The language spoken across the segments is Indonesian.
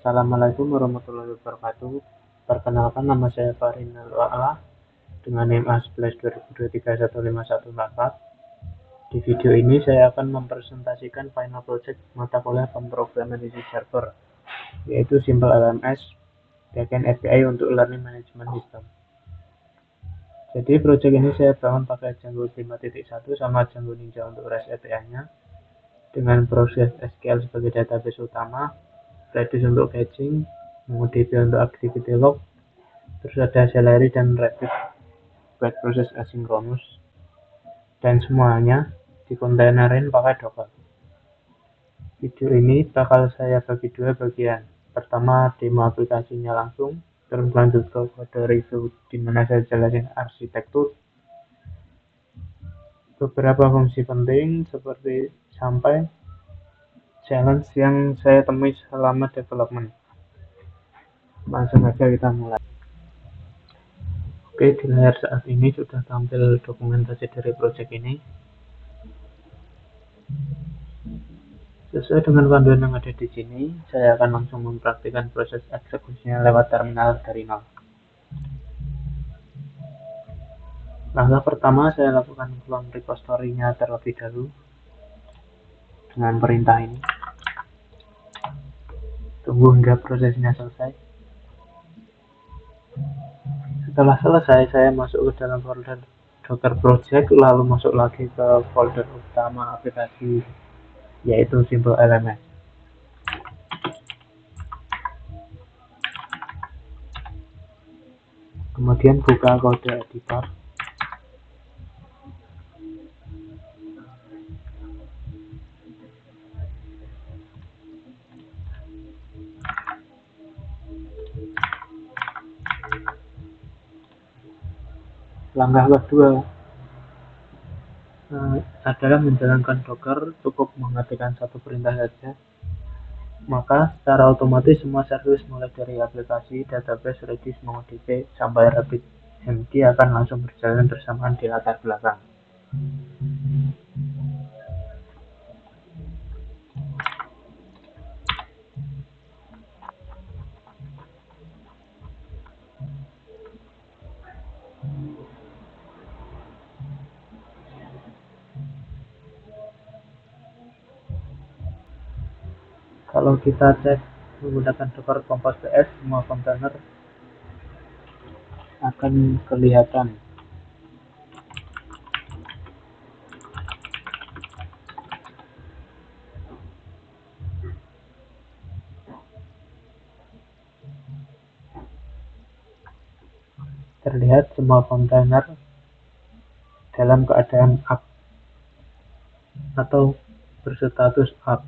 Assalamualaikum warahmatullahi wabarakatuh. Perkenalkan, nama saya Farinal Wa'ala dengan NIM A11 2023 15144. Di video ini saya akan mempresentasikan final project mata kuliah pemrograman di server, yaitu Simple LMS Backend API untuk Learning Management System. Jadi project ini saya bangun pakai Django 5.1 sama Django Ninja untuk REST API-nya, dengan proses SQL sebagai database utama, Redis untuk fetching, MongoDB untuk activity log, terus ada Celery dan Redis buat proses asinkronus, dan semuanya dikontainerin pakai Docker. Video ini bakal saya bagi dua bagian. Pertama, demo aplikasinya langsung, terus lanjut ke kode review dimana saya jelasin arsitektur, beberapa fungsi penting seperti sampai challenge yang saya temui selama development. Langsung aja kita mulai. Oke, di layar saat ini sudah tampil dokumentasi dari project ini. Sesuai dengan panduan yang ada di sini, saya akan langsung mempraktikkan proses eksekusinya lewat terminal dari nol. Langkah pertama, saya lakukan clone repository-nya terlebih dahulu dengan perintah ini. Tunggu hingga prosesnya selesai. Setelah selesai, saya masuk ke dalam folder Docker Project, lalu masuk lagi ke folder utama aplikasi, yaitu Simple LMS. Kemudian buka kode editor. Langkah kedua adalah menjalankan Docker, cukup mengetikkan satu perintah saja. Maka secara otomatis semua service mulai dari aplikasi, database, Redis, MongoDB, sampai RabbitMQ akan langsung berjalan bersamaan di latar belakang. Kalau kita cek menggunakan Docker Compose PS, semua kontainer akan kelihatan. Terlihat semua kontainer dalam keadaan up atau berstatus up.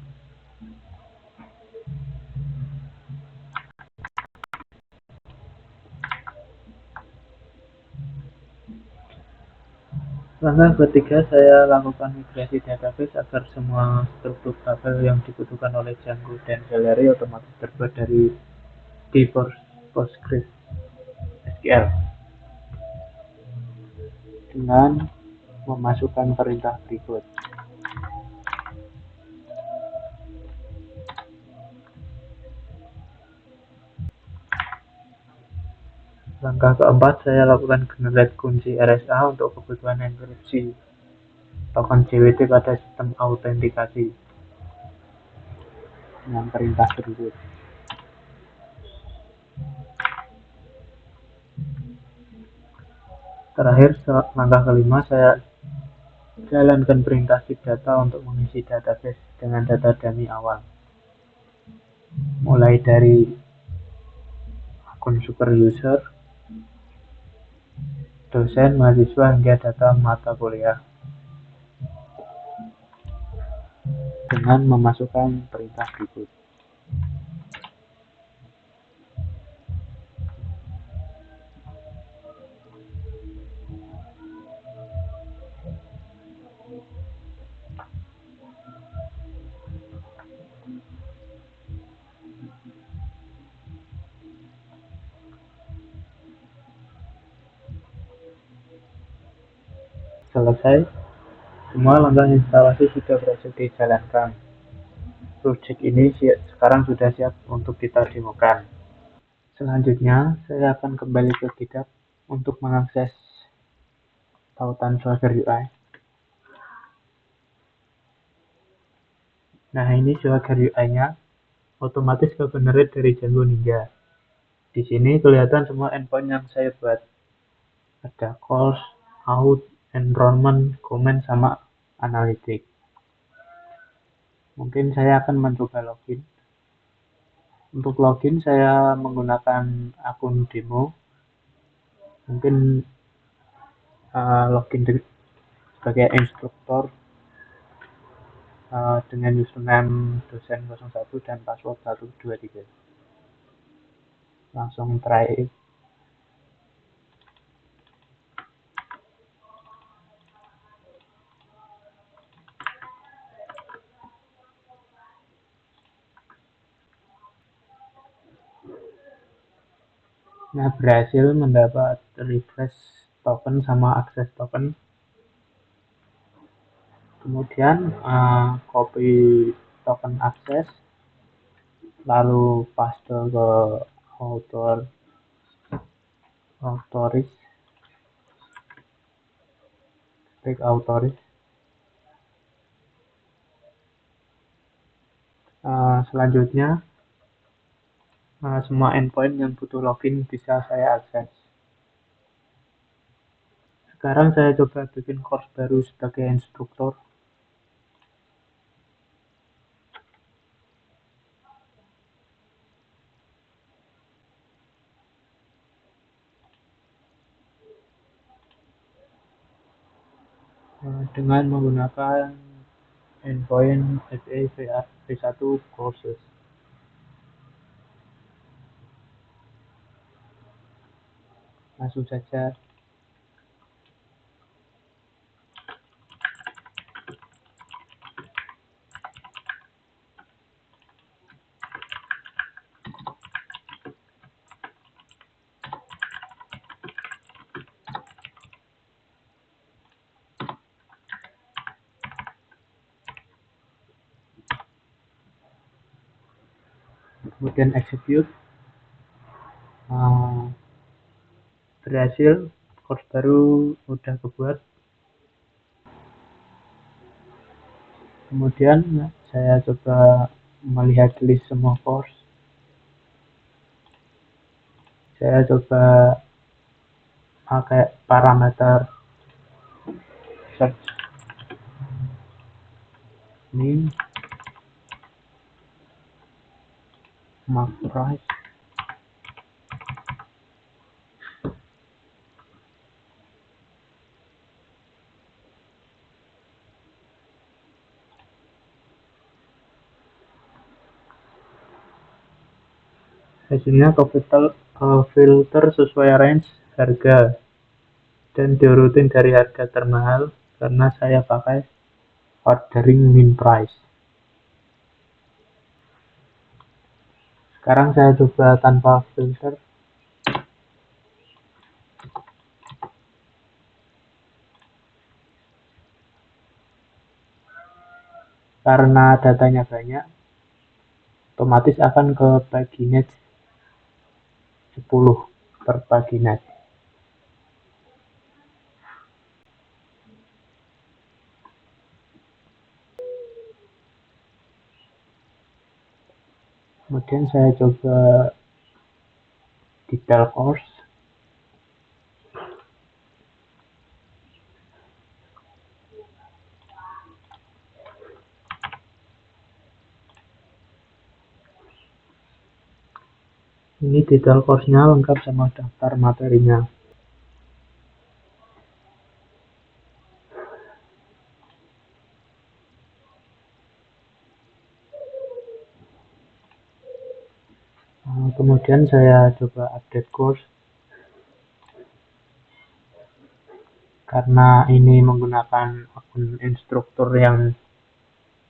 Langkah ketiga, saya lakukan migrasi database agar semua struktur tabel yang dibutuhkan oleh Django dan Celery otomatis terbuat dari PostgreSQL dengan memasukkan perintah berikut. Langkah keempat, saya lakukan generate kunci RSA untuk kebutuhan enkripsi token JWT pada sistem autentikasi dengan perintah berikut. Terakhir, langkah kelima, saya jalankan perintah seek data untuk mengisi database dengan data dummy awal, mulai dari akun super user, dosen, mahasiswa, hingga data mata kuliah, dengan memasukkan perintah berikut. Selesai, semua langkah instalasi sudah berhasil dijalankan. project ini sekarang sudah siap untuk kita demokan. Selanjutnya, saya akan kembali ke GitHub untuk mengakses tautan Swagger UI. Nah, ini Swagger UI-nya otomatis ke-generate dari Django Ninja. Di sini kelihatan semua endpoint yang saya buat. Ada calls, out, enrollment, comment, sama analytics. Mungkin saya akan mencoba login. Untuk login saya menggunakan akun demo. Mungkin login sebagai instruktur dengan username dosen 01 dan password 123. Langsung try. Nah, berhasil mendapat refresh token sama akses token. Kemudian copy token akses, lalu paste ke autoris, klik autoris. Selanjutnya semua endpoint yang butuh login bisa saya akses. Sekarang saya coba bikin course baru sebagai instruktur. Dengan menggunakan endpoint FA-V1 courses. Langsung saja. Kemudian execute. Berhasil, course baru udah kebuat. Kemudian saya coba melihat list semua course. Saya coba pakai parameter search name, mark price. Hasilnya filter sesuai range harga dan diurutin dari harga termahal karena saya pakai ordering min price. Sekarang saya coba tanpa filter. Karena datanya banyak, otomatis akan ke paginet 10 per paginet. Kemudian saya coba detail course. Ini detail course-nya lengkap sama daftar materinya. Kemudian saya coba update course. Karena ini menggunakan akun instruktur yang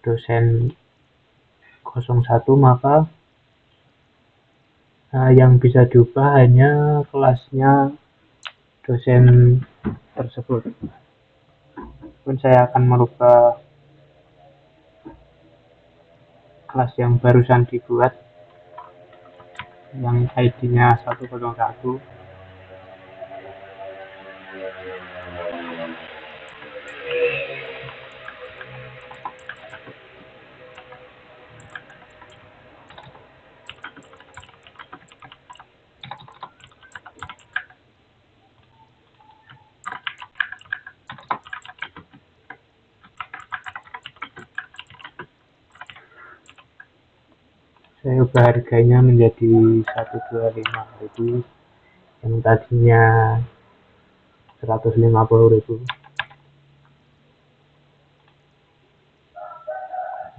dosen 01, maka yang bisa diubah hanya kelasnya dosen tersebut. Pun saya akan merubah kelas yang barusan dibuat yang ID-nya 101. Saya ubah harganya menjadi 125.000 yang tadinya 150.000.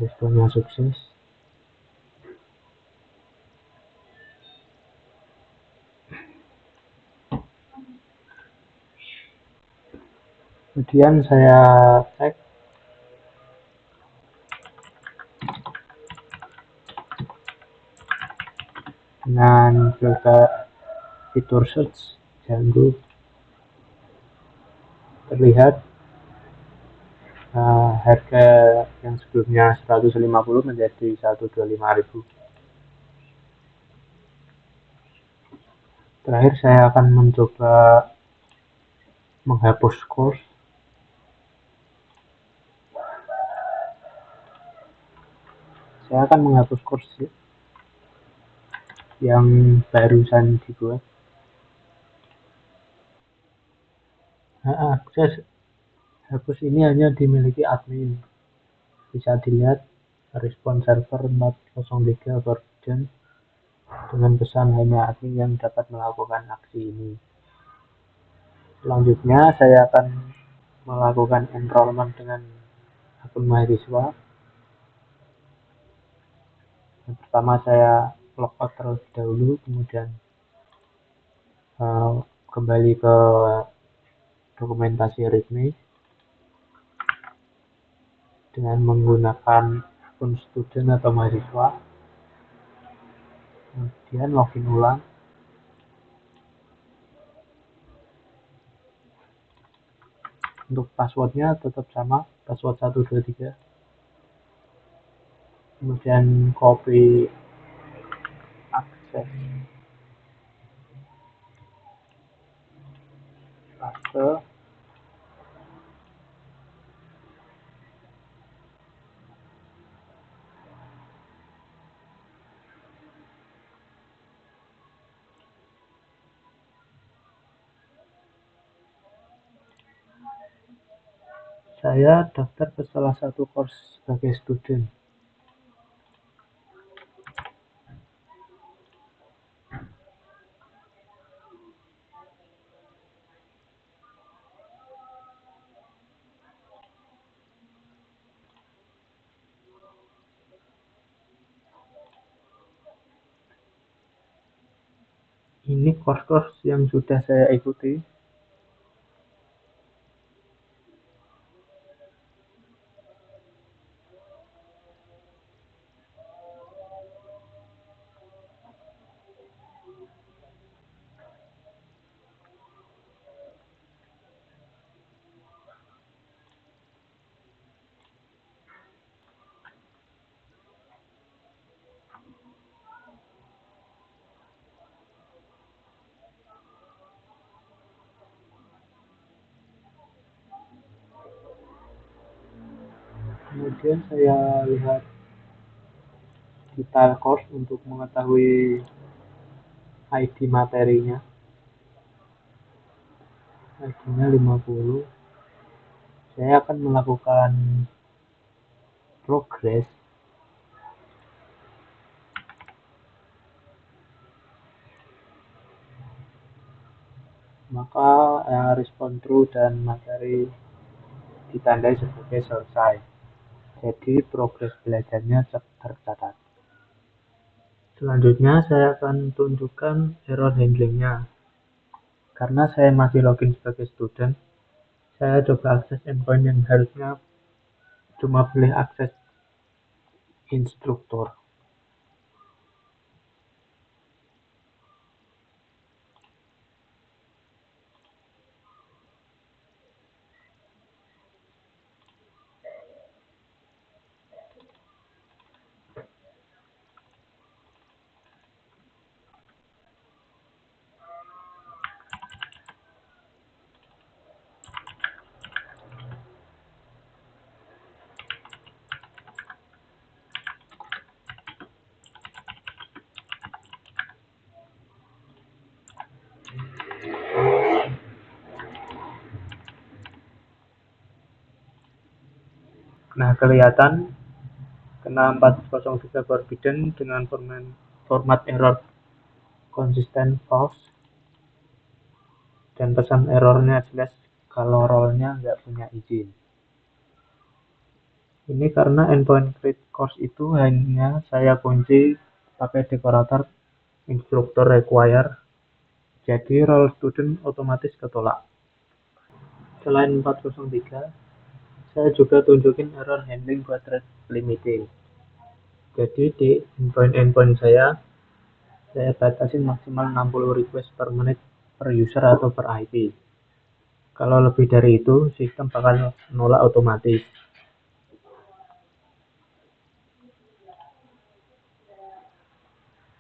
Responnya sukses. Kemudian saya cek dengan fitur search Django, terlihat harga yang sebelumnya 150 menjadi 125.000. Terakhir saya akan mencoba menghapus course. Saya akan menghapus course yang barusan dibuat. Akses hapus ini hanya dimiliki admin. Bisa dilihat respon server 403 version dengan pesan hanya admin yang dapat melakukan aksi ini. Selanjutnya saya akan melakukan enrollment dengan akun mahasiswa. Yang pertama saya logout terlebih dahulu, kemudian kembali ke dokumentasi README dengan menggunakan akun student atau mahasiswa. Kemudian login ulang. Untuk passwordnya tetap sama, password 123. Kemudian copy akses, paste. Saya daftar ke salah satu course sebagai student. Ini course-course yang sudah saya ikuti. Kemudian saya lihat detail course untuk mengetahui ID materinya. ID-nya 50. Saya akan melakukan progress. Maka respon true dan materi ditandai sebagai selesai. Jadi progres belajarnya tercatat. Selanjutnya saya akan tunjukkan error handlingnya. Karena saya masih login sebagai student, saya coba akses endpoint yang harusnya cuma boleh akses instruktur. Nah, kelihatan kena 403 forbidden dengan format error konsisten false, dan pesan errornya jelas kalau role-nya nggak punya izin. Ini karena endpoint create course itu hanya saya kunci pakai dekorator instructor require, jadi role student otomatis ketolak. Selain 403, saya juga tunjukin error handling buat rate limiting. Jadi di endpoint saya batasin maksimal 60 request per menit per user atau per IP. Kalau lebih dari itu, sistem bakal nolak otomatis.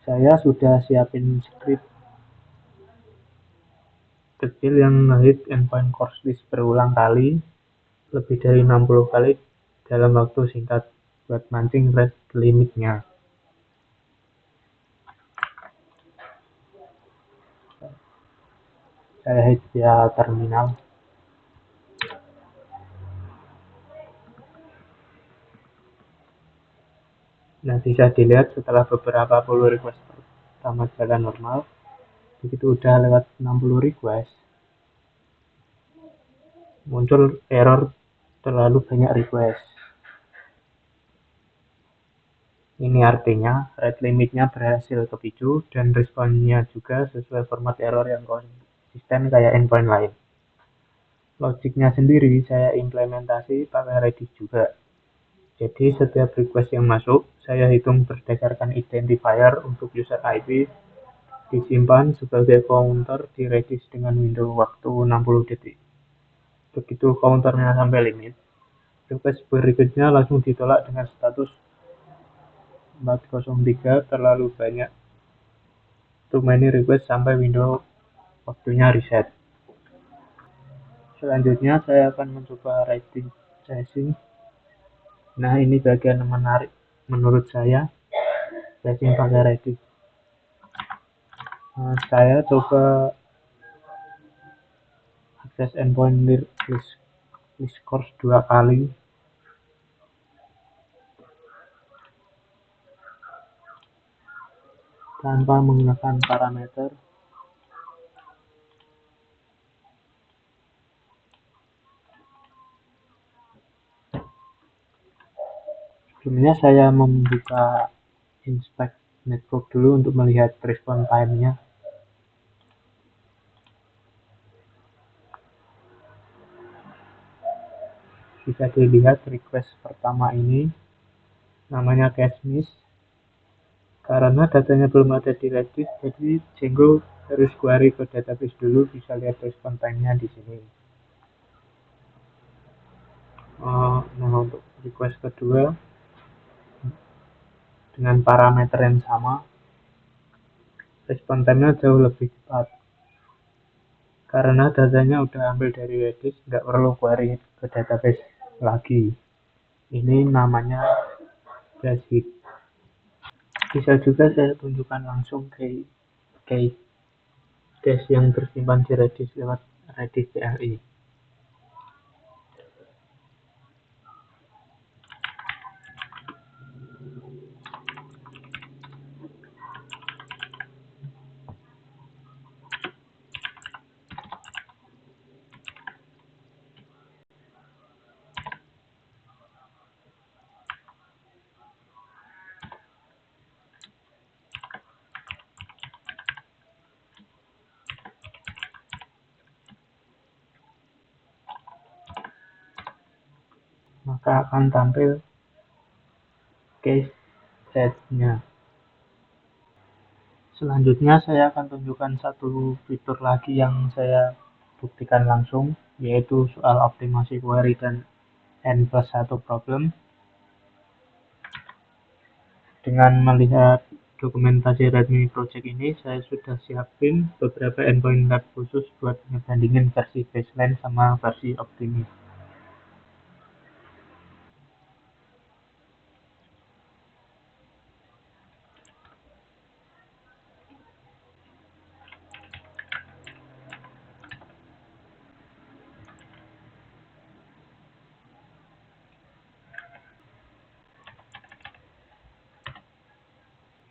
Saya sudah siapin script kecil yang nge-hit endpoint course list berulang kali, lebih dari 60 kali dalam waktu singkat buat mancing rate limitnya. Saya hit via terminal. Nah, bisa dilihat setelah beberapa puluh request pertama jalan normal, begitu udah lewat 60 request, muncul error terlalu banyak request. Ini artinya rate limitnya berhasil kepicu dan responnya juga sesuai format error yang konsisten kayak endpoint lain. Logiknya sendiri saya implementasi pakai Redis juga. Jadi setiap request yang masuk, saya hitung berdasarkan identifier untuk user IP, disimpan sebagai counter di Redis dengan window waktu 60 detik. Begitu counternya sampai limit, request berikutnya langsung ditolak dengan status 403 terlalu banyak, too many request, sampai window waktunya reset. Selanjutnya saya akan mencoba writing tracing. Nah, ini bagian menarik menurut saya, tracing pakai Redis. Nah, saya coba akses endpoint list course 2 kali tanpa menggunakan parameter. Sebelumnya saya membuka inspect network dulu untuk melihat response time-nya. Bisa dilihat request pertama ini namanya cache miss. Karena datanya belum ada di Redis, jadi Django harus query ke database dulu. Bisa lihat response time-nya di sini. Nah, untuk request kedua dengan parameter yang sama, response time-nya jauh lebih cepat. Karena datanya udah ambil dari Redis, nggak perlu query ke database lagi. Ini namanya dash hit. Bisa juga saya tunjukkan langsung ke dash yang tersimpan di Redis lewat Redis CLI. Maka akan tampil case set-nya. Selanjutnya saya akan tunjukkan satu fitur lagi yang saya buktikan langsung, yaitu soal optimasi query dan N+1 problem. Dengan melihat dokumentasi Redmi Project ini, saya sudah siapin beberapa endpoint lab khusus buat ngebandingin versi baseline sama versi optimis.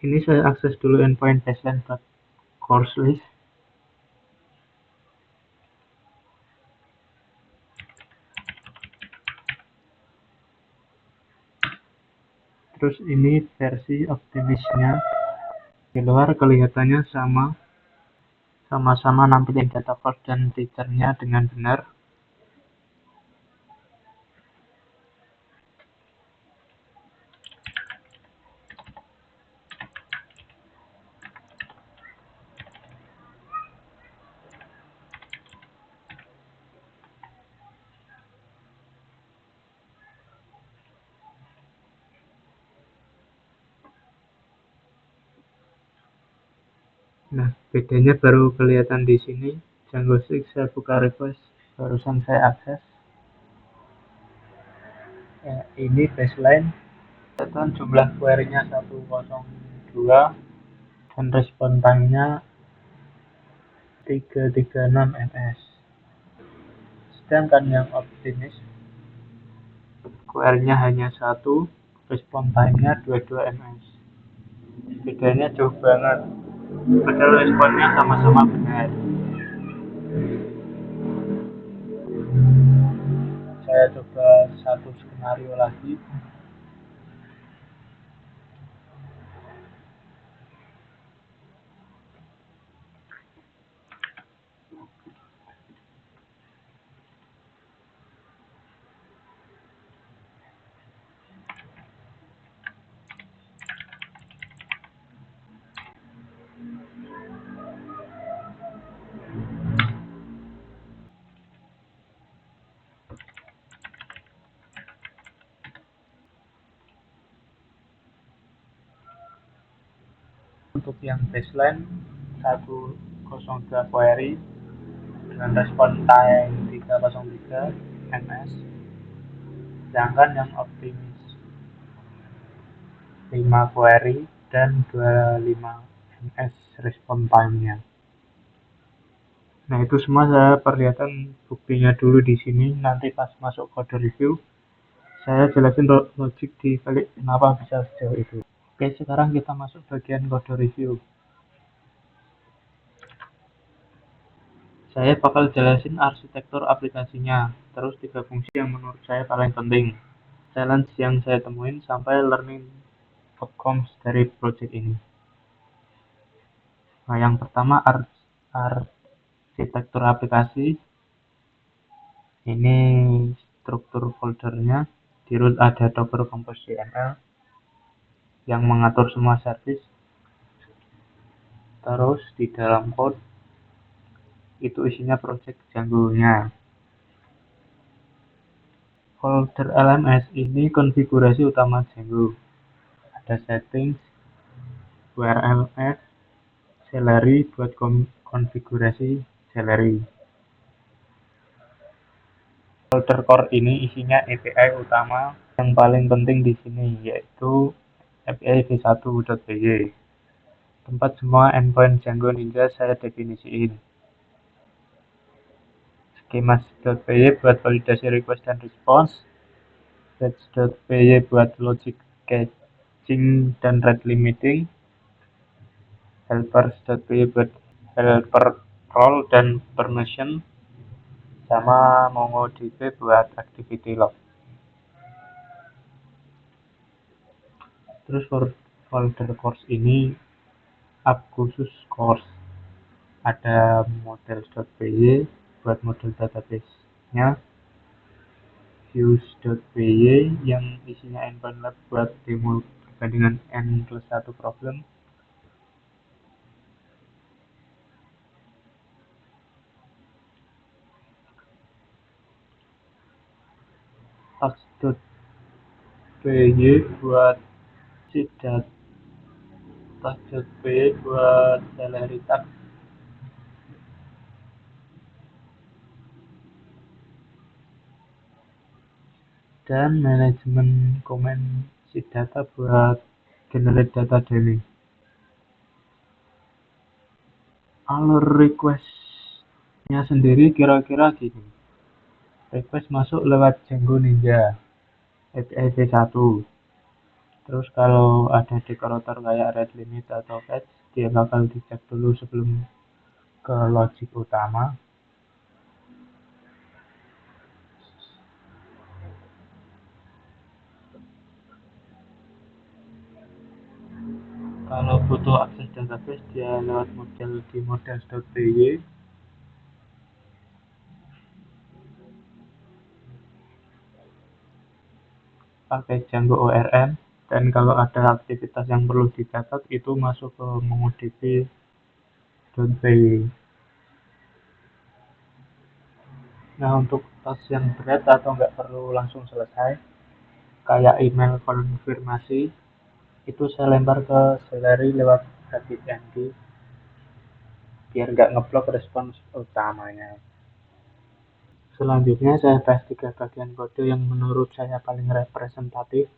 Ini saya akses dulu endpoint baseline.course list. Terus ini versi optimisnya. Di luar kelihatannya sama-sama nampilin data course dan teachernya dengan benar. Nah, bedanya baru kelihatan di sini. Django 6 saya buka request, barusan saya akses. Ya, ini baseline. Dan jumlah query-nya 102 dan respon time-nya 336 ms. Sedangkan yang optimis query-nya hanya 1, respon time-nya 22 ms. Bedanya jauh banget. Padahal responnya sama-sama benar. Saya coba satu skenario lagi. Untuk yang baseline 102 query dengan respon time 303 ms. Sedangkan yang optimis 5 query dan 25 ms respon time-nya. Nah, itu semua saya perlihatkan buktinya dulu di sini. Nanti pas masuk kode review, saya jelasin logik di balik kenapa bisa sejauh itu. Oke, sekarang kita masuk bagian kode review. Saya bakal jelasin arsitektur aplikasinya, terus 3 fungsi yang menurut saya paling penting, challenge yang saya temuin, sampai learning outcomes dari project ini. Nah, yang pertama arsitektur aplikasi. Ini struktur foldernya. Di root ada Docker Compose YAML yang mengatur semua service. Terus di dalam code itu isinya project Django-nya. Folder LMS ini konfigurasi utama Django. Ada settings, URLs, Celery buat konfigurasi Celery. Folder core ini isinya API utama yang paling penting di sini, yaitu API v1.py. Tempat semua endpoint Django Ninja saya definisiin. Schemas.py buat validasi request dan response. Batch.py buat logic caching dan rate limiting. Helpers.py buat helper role dan permission. Sama MongoDB buat activity log. Terus folder course ini app khusus course. Ada models.py buat model database-nya, views.py yang isinya endpoint lab buat demo perbandingan n+1 problem. Task.py buat cidat, task.py buat salary task. Dan manajemen komen sheet data buat generate data daily. Alur request-nya sendiri kira-kira gini. Request masuk lewat Django Ninja API v1. Terus kalau ada dekorator kayak red limit atau catch, dia bakal dicek dulu sebelum ke logic utama. Kalau butuh akses database, dia lewat model di models.py. Pakai Django ORM, dan kalau ada aktivitas yang perlu dicatat itu masuk ke mongodb.py. Nah, untuk task yang berat atau nggak perlu langsung selesai, kayak email konfirmasi, itu saya lempar ke Celery lewat RabbitMQ biar nggak ngeblok respons utamanya. Selanjutnya saya bahas 3 bagian kode yang menurut saya paling representatif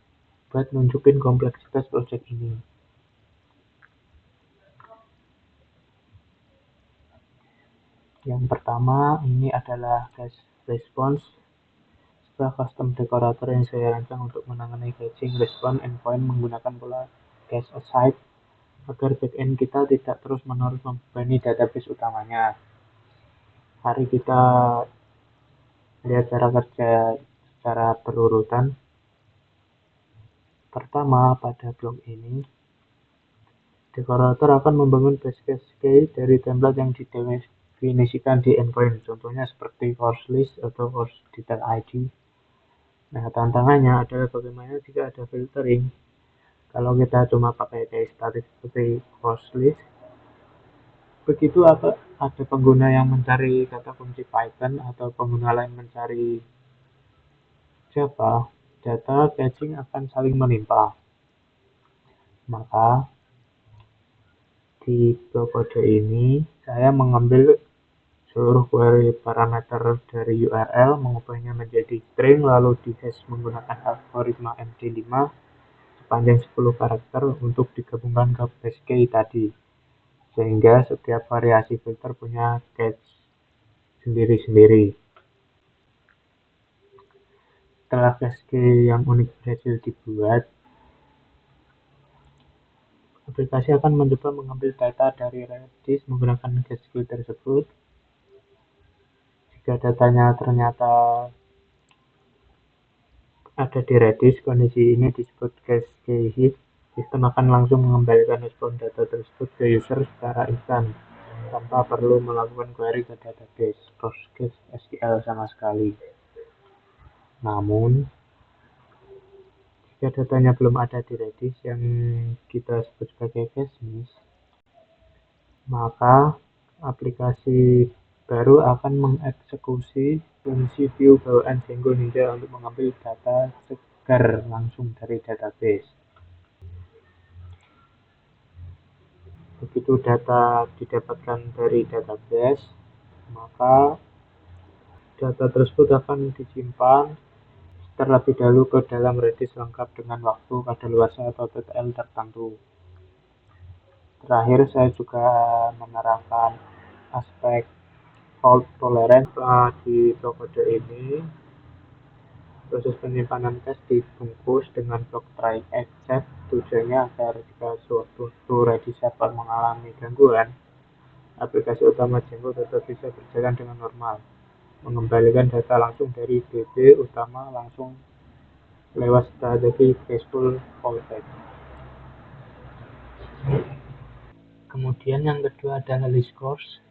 buat nunjukin kompleksitas project ini. Yang pertama ini adalah guest response, sebuah custom decorator yang saya rancang untuk menangani caching response endpoint menggunakan pola guest aside agar backend kita tidak terus-menerus membebani database utamanya. Mari kita lihat cara kerja secara berurutan. Pertama, pada blok ini, dekorator akan membangun base case key dari template yang didefinisikan di endpoint, contohnya seperti course list atau course detail ID. Nah, tantangannya adalah bagaimana jika ada filtering. Kalau kita cuma pakai case static seperti course list, begitu ada pengguna yang mencari kata kunci Python atau pengguna lain mencari Java, data caching akan saling menimpa. Maka di blok kode ini saya mengambil seluruh query parameter dari URL, mengubahnya menjadi string, lalu dihash menggunakan algoritma MD5 sepanjang 10 karakter untuk digabungkan ke base key tadi, sehingga setiap variasi filter punya cache sendiri-sendiri. Setelah base key yang unik berhasil dibuat, aplikasi akan mencoba mengambil data dari Redis menggunakan cache key tersebut. Jika datanya ternyata ada di Redis, kondisi ini disebut cache key hit. Sistem akan langsung mengembalikan respon data tersebut ke user secara instan, tanpa perlu melakukan query ke database PostgreSQL sama sekali. Namun, jika datanya belum ada di Redis yang kita sebut sebagai cache miss, maka aplikasi baru akan mengeksekusi fungsi view bawaan Django Ninja untuk mengambil data segar langsung dari database. Begitu data didapatkan dari database, maka data tersebut akan disimpan terlebih dahulu ke dalam Redis lengkap dengan waktu kadaluarsa atau TTL tertentu. Terakhir, saya juga menerapkan aspek fault tolerance di blok kode ini. Proses penyimpanan cache dibungkus dengan blok try except, tujuannya agar jika suatu Redis server mengalami gangguan, aplikasi utama Django tetap bisa berjalan dengan normal, mengembalikan data langsung dari DB utama langsung lewat strategi graceful fallback. Kemudian yang kedua adalah list course.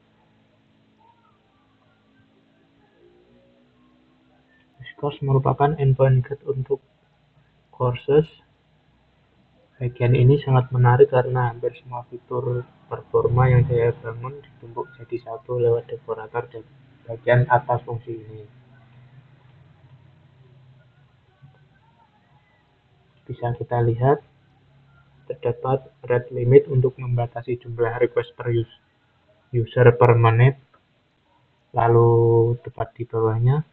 List course merupakan endpoint get untuk courses. Bagian ini sangat menarik karena hampir semua fitur performa yang saya bangun ditumpuk jadi satu lewat dekorator di bagian atas fungsi ini. Bisa kita lihat terdapat red limit untuk membatasi jumlah request per user per menit. Lalu tepat di bawahnya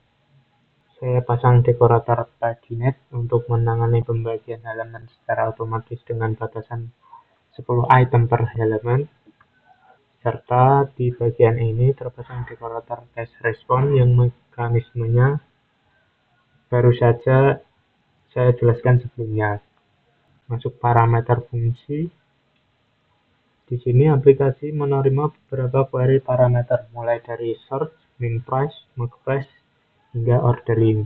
saya pasang dekorator paginate untuk menangani pembagian halaman secara otomatis dengan batasan 10 item per halaman. Serta di bagian ini terpasang dekorator cache response yang mekanismenya baru saja saya jelaskan sebelumnya. Masuk parameter fungsi. Di sini aplikasi menerima beberapa query parameter, mulai dari search, min price, max price, hingga ordering.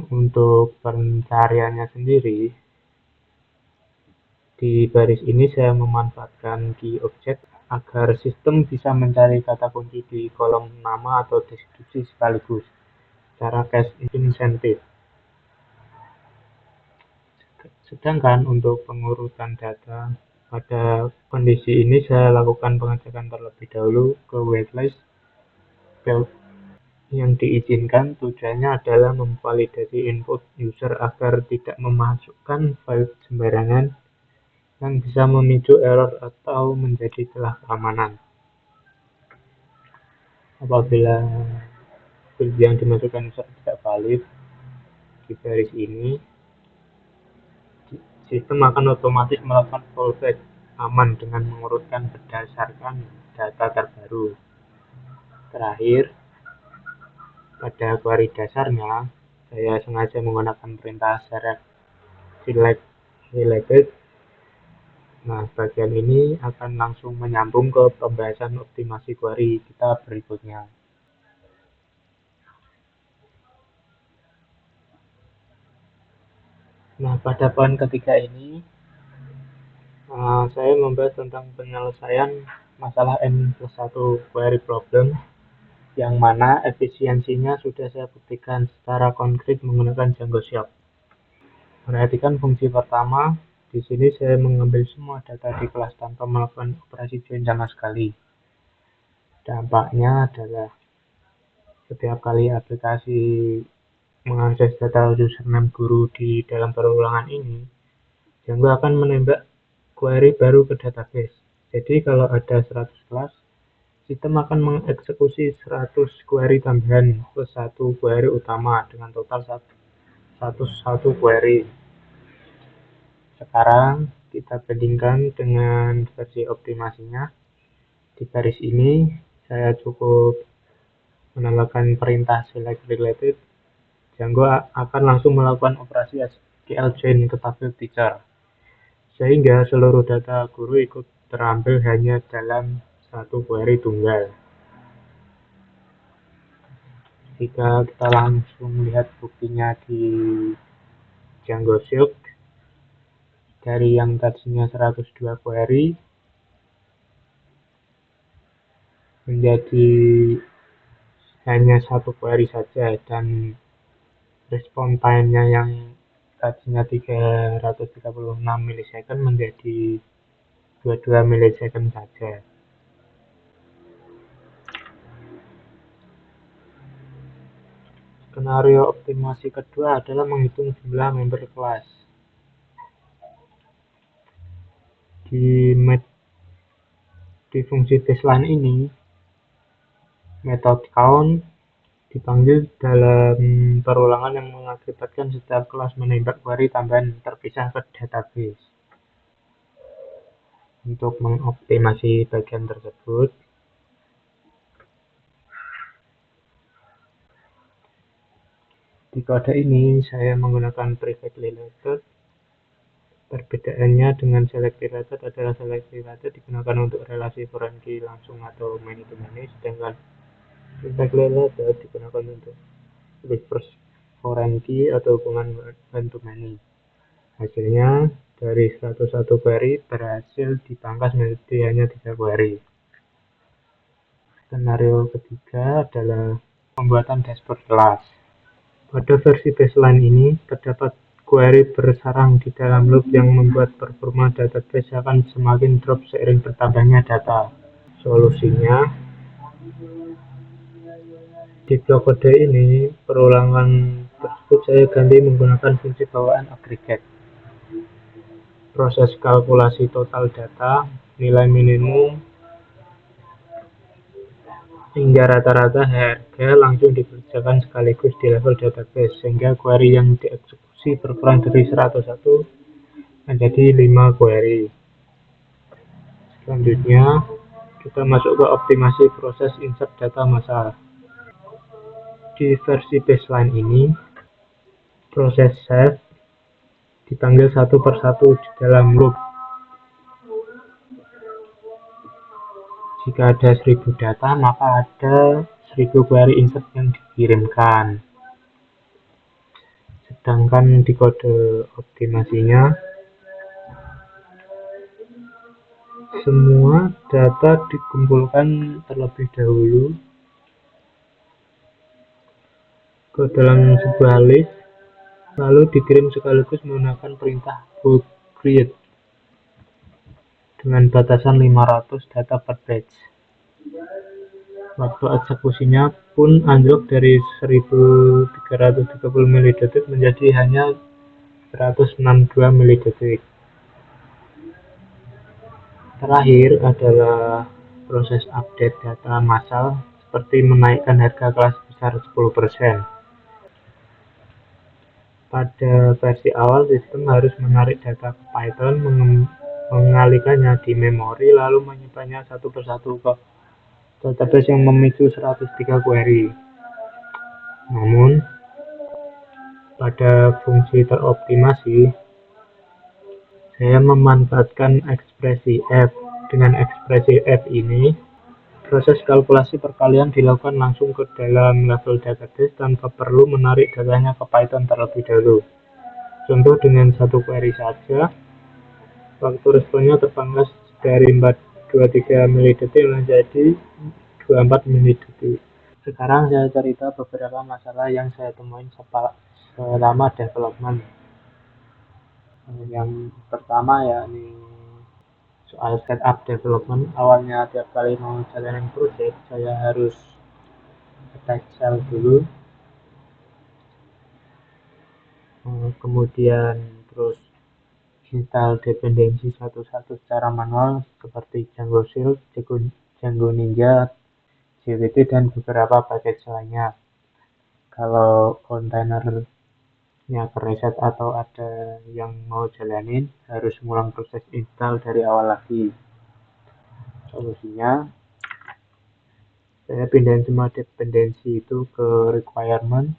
Untuk pencariannya sendiri, di baris ini saya memanfaatkan key object agar sistem bisa mencari kata kunci di kolom nama atau deskripsi sekaligus, cara cache insentif. Sedangkan untuk pengurutan data, pada kondisi ini saya lakukan pengecekan terlebih dahulu ke waitlist field yang diizinkan. Tujuannya adalah memvalidasi input user agar tidak memasukkan file sembarangan yang bisa memicu error atau menjadi celah keamanan. Apabila field yang dimasukkan user tidak valid di baris ini, sistem akan otomatis melakukan fallback aman dengan mengurutkan berdasarkan data terbaru. Terakhir, pada query dasarnya, saya sengaja menggunakan perintah select highlighted. Nah, bagian ini akan langsung menyambung ke pembahasan optimasi query kita berikutnya. Nah, pada poin ketiga ini, saya membahas tentang penyelesaian masalah N+1 query problem, yang mana efisiensinya sudah saya buktikan secara konkret menggunakan Django Shop. Perhatikan fungsi pertama. Di sini saya mengambil semua data di kelas tanpa melakukan operasi join sama sekali. Dampaknya adalah setiap kali aplikasi mengakses data username guru di dalam perulangan ini, Django akan menembak query baru ke database. Jadi kalau ada 100 kelas, sistem akan mengeksekusi 100 query tambahan plus 1 query utama dengan total 101 query. Sekarang kita bandingkan dengan versi optimasinya. Di garis ini saya cukup menambahkan perintah select related. Django akan langsung melakukan operasi SQL join ke tabel teacher, sehingga seluruh data guru ikut terambil hanya dalam satu query tunggal. Jika kita langsung lihat buktinya di Django Shop, dari yang tadinya 102 query menjadi hanya satu query saja, dan respon time-nya yang tadinya 336 milisecond menjadi 22 milisecond saja. Skenario optimasi kedua adalah menghitung jumlah member kelas. Di fungsi baseline ini, metode count dipanggil dalam perulangan yang mengakibatkan setiap kelas menembak query tambahan terpisah ke database. Untuk mengoptimasi bagian tersebut, di kode ini saya menggunakan prefix related. Perbedaannya dengan select related adalah select related digunakan untuk relasi foreign key langsung atau many to many, sedangkan prefix related digunakan untuk reverse foreign key atau hubungan one to many. Hasilnya dari 101 query berhasil dipangkas menjadi hanya 3 query. Skenario ketiga adalah pembuatan dashboard kelas. Pada versi baseline ini, terdapat query bersarang di dalam loop yang membuat performa database akan semakin drop seiring bertambahnya data. Solusinya, di blok kode ini, perulangan tersebut saya ganti menggunakan fungsi bawaan aggregate. Proses kalkulasi total data, nilai minimum, hingga rata-rata harga langsung dikerjakan sekaligus di level database, sehingga query yang dieksekusi berkurang dari 101 menjadi 5 query. Selanjutnya, kita masuk ke optimasi proses insert data massal. Di versi baseline ini, proses save dipanggil satu persatu di dalam loop. Jika ada 1000 data, maka ada 1000 query insert yang dikirimkan. Sedangkan di kode optimasinya, semua data dikumpulkan terlebih dahulu ke dalam sebuah list, lalu dikirim sekaligus menggunakan perintah bulk create dengan batasan 500 data per batch. Waktu eksekusinya pun anjlok dari 1330 mD menjadi hanya 162 mD. Terakhir adalah proses update data massal seperti menaikkan harga kelas besar 10%. Pada versi awal, sistem harus menarik data ke Python, mengalihkannya di memori, lalu menyimpannya satu persatu ke database yang memicu 103 query. Namun, pada fungsi teroptimasi, saya memanfaatkan ekspresi F. Dengan ekspresi F ini, proses kalkulasi perkalian dilakukan langsung ke dalam level database tanpa perlu menarik datanya ke Python terlebih dahulu. Contoh, dengan satu query saja, waktu responnya terpangkas dari 423 mD menjadi 24 mD. Sekarang saya cerita beberapa masalah yang saya temuin selama development. Yang pertama ya ini soal setup development. Awalnya tiap kali mau jalanin project, saya harus attach shell dulu, kemudian terus install dependensi satu-satu secara manual seperti Django Shell, Django Ninja, JWT, dan beberapa package lainnya. Kalau kontainernya kereset atau ada yang mau jalanin, harus ngulang proses install dari awal lagi. Solusinya, saya pindahin semua dependensi itu ke requirement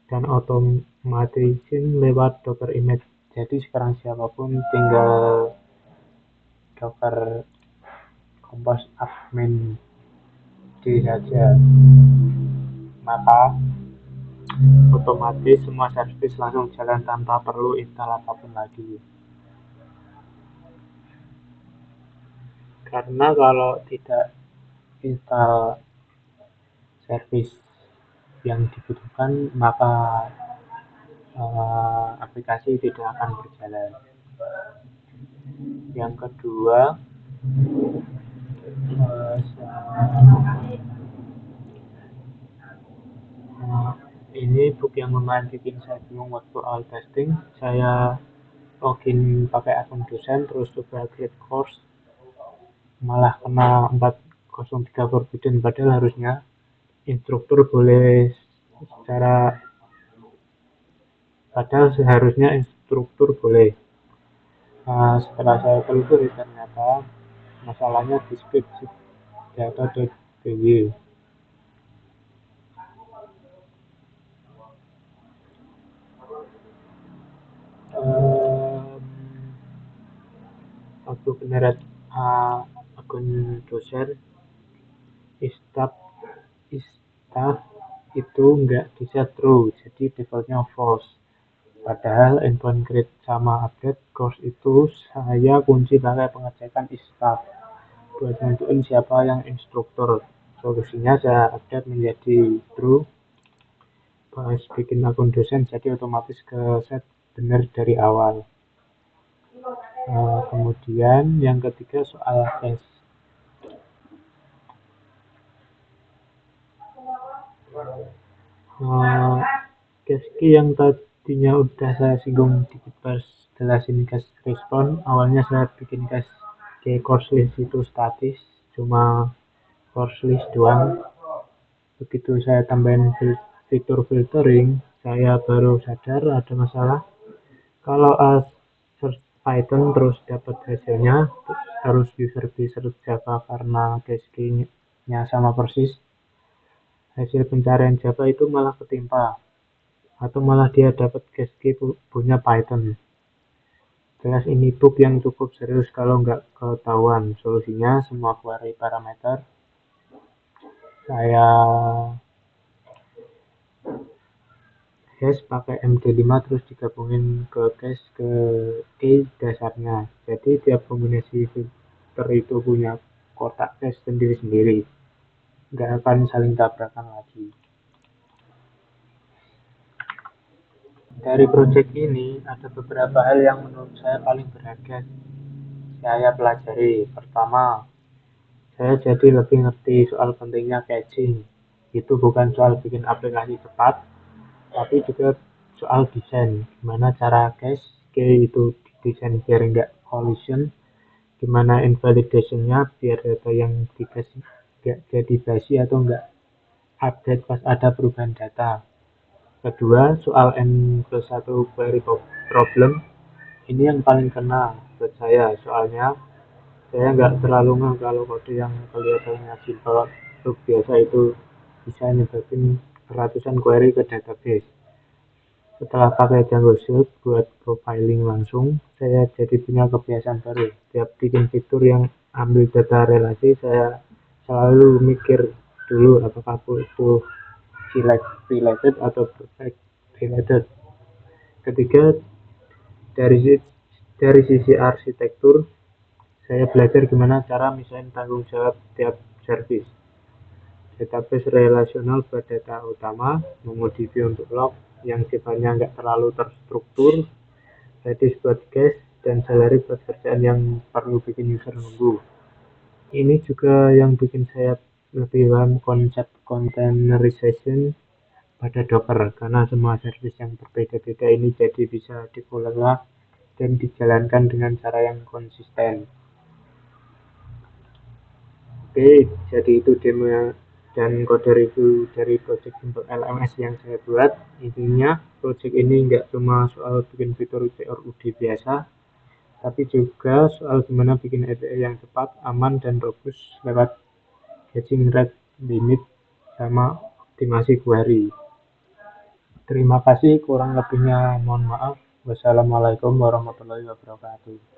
dan otomatisin lewat Docker image. Jadi sekarang siapapun tinggal Docker compose admin D saja, maka otomatis semua service langsung jalan tanpa perlu install apapun lagi. Karena kalau tidak install service yang dibutuhkan, maka aplikasi tidak akan berjalan. Yang kedua, ini book yang lumayan bikin saya bingung waktu awal testing. Saya login pakai akun dosen, terus coba create course, malah kena 403 forbidden, padahal harusnya instruktur boleh seharusnya instruktur boleh. Setelah saya telusuri, ternyata masalahnya di script data.py. Waktu generate akun dosen, istaf itu nggak di set true, jadi defaultnya false. Padahal endpoint create sama update course itu saya kunci pakai pengecekan istaf buat nentuin siapa yang instruktur. Solusinya saya update menjadi true pas bikin akun dosen, jadi otomatis ke set benar dari awal. Kemudian yang ketiga soal cache. Cache key yang tadinya udah saya singgung dikit pas jelasin cache respon. Awalnya saya bikin cache ke course list itu statis, cuma course list doang. Begitu saya tambahin fitur filtering, saya baru sadar ada masalah. Kalau search Python terus dapat hasilnya, harus user search Java karena cache key-nya sama persis. hasil pencarian Java itu malah ketimpa, atau malah dia dapat cache punya Python. Jelas ini bug yang cukup serius kalau nggak ketahuan. Solusinya semua query parameter saya hash pakai MD5 terus digabungin ke cache ke key dasarnya. Jadi tiap kombinasi filter itu punya kotak cache sendiri-sendiri. Nggak akan saling tabrakan lagi. Dari project ini ada beberapa hal yang menurut saya paling berharga saya pelajari. Pertama, saya jadi lebih ngerti soal pentingnya caching. Itu bukan soal bikin aplikasi cepat, tapi juga soal desain. Gimana cara cache key itu didesain biar nggak collision, gimana invalidationnya biar data yang di cache nggak jadi basi atau nggak update pas ada perubahan data. Kedua, soal N plus 1 query problem, ini yang paling kena buat saya, soalnya saya nggak terlalu ngeh kalau kode yang kelihatannya simpel untuk biasa itu bisa nyebabin ratusan query ke database. Setelah pakai Django Shield buat profiling langsung, saya jadi punya kebiasaan baru. Tiap bikin fitur yang ambil data relasi, saya selalu mikir dulu apakah butuh select related atau perfect related. Ketiga, dari dari sisi arsitektur, saya belajar gimana cara misalnya tanggung jawab tiap service. Database relasional buat data utama, memodifi untuk log yang sifatnya nggak terlalu terstruktur, Redis buat cache, dan Celery buat kerjaan yang perlu bikin user nunggu. Ini juga yang bikin saya lebih paham konsep containerization pada Docker, karena semua service yang berbeda-beda ini jadi bisa dikelola dan dijalankan dengan cara yang konsisten. Oke, jadi itu demo dan kode review dari project untuk LMS yang saya buat. Intinya, project ini nggak cuma soal bikin fitur CRUD biasa, tapi juga soal gimana bikin API yang cepat, aman, dan robust lewat caching rate limit sama optimasi query. Terima kasih, kurang lebihnya mohon maaf. Wassalamualaikum warahmatullahi wabarakatuh.